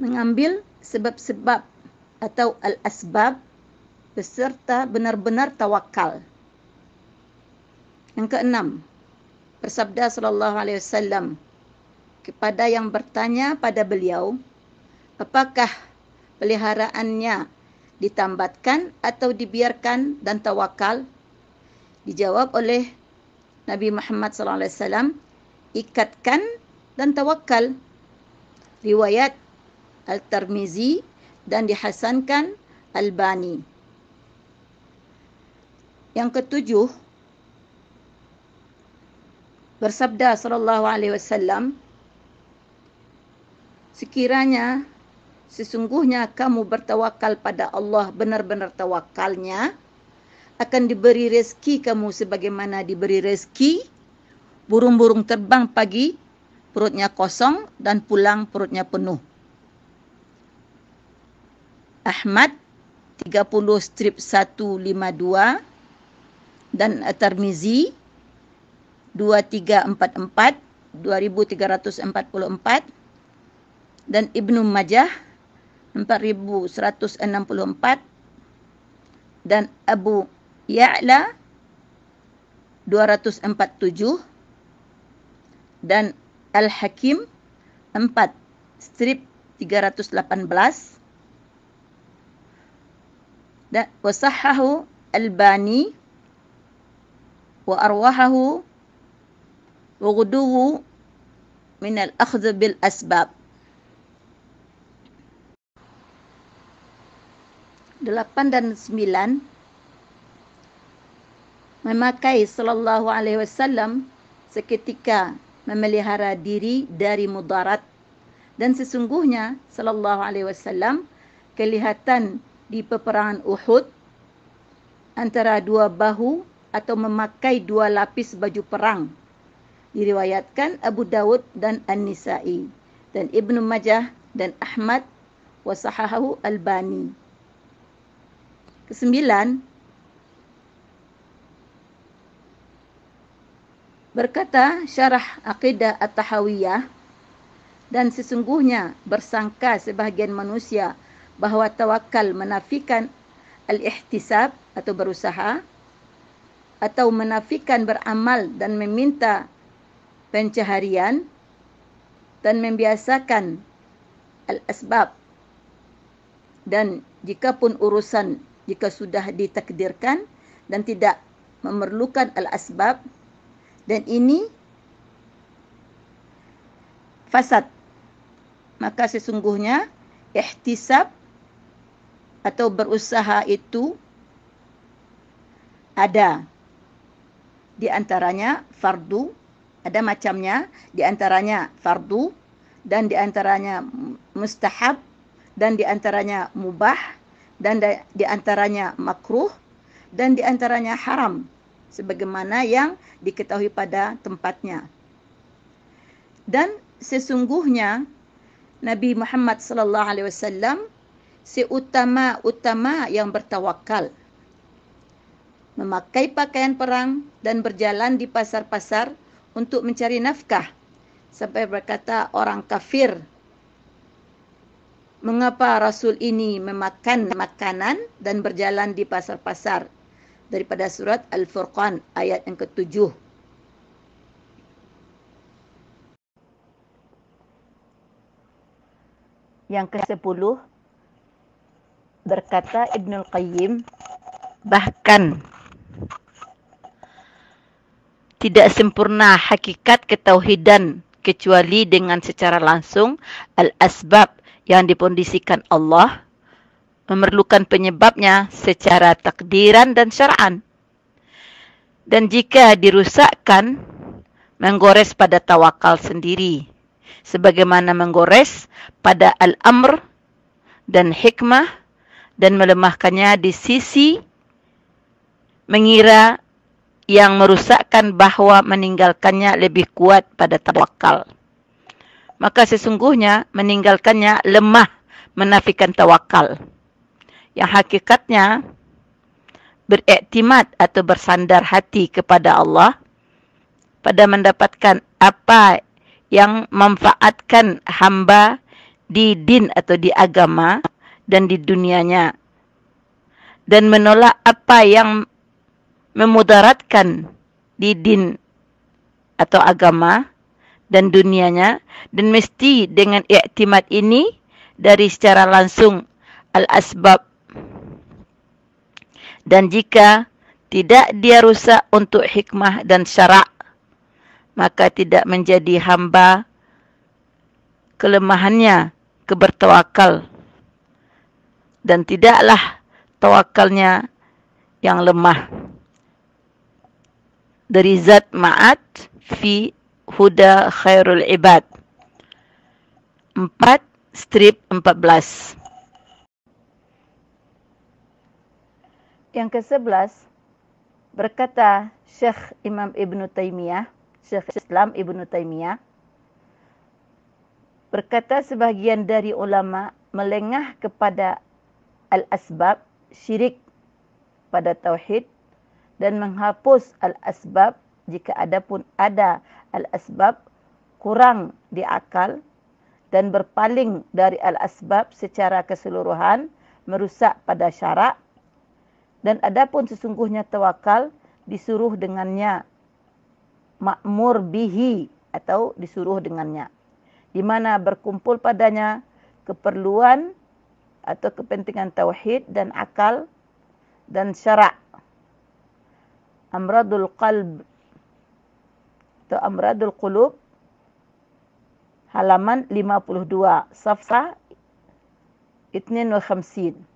mengambil sebab-sebab atau al-asbab beserta benar-benar tawakal. Yang keenam, bersabda sallallahu alaihi wasallam kepada yang bertanya pada beliau, apakah peliharaannya ditambatkan atau dibiarkan dan tawakal? Dijawab oleh Nabi Muhammad sallallahu alaihi wasallam, ikatkan dan tawakal. Riwayat Al-Tirmizi dan dihasankan Albani. Yang ketujuh, bersabda sallallahu alaihi wasallam, sekiranya sesungguhnya kamu bertawakal pada Allah benar-benar tawakalnya, akan diberi rezeki kamu sebagaimana diberi rezeki burung-burung terbang pagi perutnya kosong dan pulang perutnya penuh. Ahmad 30/152 dan At-Tirmizi 2344 2344 dan Ibnu Majah 4164 dan Abu Ya'la 247 dan Al-Hakim 4/318 dan wasahahu Albani wa arwahahu wa ghuduhu min al-akhdh bil asbab. 8 dan 9, memakai sallallahu alaihi wasallam seketika memelihara diri dari mudarat, dan sesungguhnya sallallahu alaihi wasallam kelihatan di peperangan Uhud antara dua bahu atau memakai dua lapis baju perang. Diriwayatkan Abu Dawud dan An-Nisa'i dan Ibnu Majah dan Ahmad wa sahahahu Albani. Kesembilan, berkata syarah Aqidah At-Tahawiyah, dan sesungguhnya bersangka sebahagian manusia bahawa tawakal menafikan al-ihtisab atau berusaha, atau menafikan beramal dan meminta pencaharian, dan membiasakan al-asbab, dan jikapun urusan jika sudah ditakdirkan dan tidak memerlukan al-asbab, dan ini fasad, maka sesungguhnya ihtisab atau berusaha itu ada di antaranya fardu, ada macamnya, di antaranya fardu, dan di antaranya mustahab, dan di antaranya mubah, dan di antaranya makruh, dan di antaranya haram sebagaimana yang diketahui pada tempatnya. Dan sesungguhnya Nabi Muhammad sallallahu alaihi wasallam seutama-utama yang bertawakal, memakai pakaian perang dan berjalan di pasar-pasar untuk mencari nafkah, sampai berkata orang kafir, mengapa Rasul ini memakan makanan dan berjalan di pasar-pasar? Daripada surat Al-Furqan ayat yang ke-7. Yang ke-10, berkata Ibnul Qayyim, bahkan tidak sempurna hakikat ketauhidan kecuali dengan secara langsung al-asbab yang dipondisikan Allah memerlukan penyebabnya secara takdiran dan syar'an. Dan jika dirusakkan, menggores pada tawakal sendiri, sebagaimana menggores pada al-amr dan hikmah, dan melemahkannya di sisi mengira yang merusakkan bahwa meninggalkannya lebih kuat pada tawakal. Maka sesungguhnya meninggalkannya lemah menafikan tawakal, yang hakikatnya beriktimad atau bersandar hati kepada Allah pada mendapatkan apa yang memanfaatkan hamba di din atau di agama dan di dunianya, dan menolak apa yang memudaratkan di din atau agama dan dunianya, dan mesti dengan i'timad ini dari secara langsung al-asbab, dan jika tidak dia rusak untuk hikmah dan syarak, maka tidak menjadi hamba kelemahannya kebertawakal, dan tidaklah tawakalnya yang lemah. Dari Zat Ma'ad fi Huda Khairul Ibad 4/14. Yang ke-11, berkata Syekh Imam Ibn Taymiyah, Syekh Islam Ibn Taymiyah, berkata sebahagian dari ulama melengah kepada al-asbab, syirik pada tauhid, dan menghapus al-asbab jika ada al-asbab kurang di akal, dan berpaling dari al-asbab secara keseluruhan merusak pada syarak. Dan adapun sesungguhnya tawakal disuruh dengannya, ma'mur bihi atau disuruh dengannya, di mana berkumpul padanya keperluan atau kepentingan tauhid dan akal dan syarak. Amradul qalb atau amradul qulub, halaman 52, safhah 52.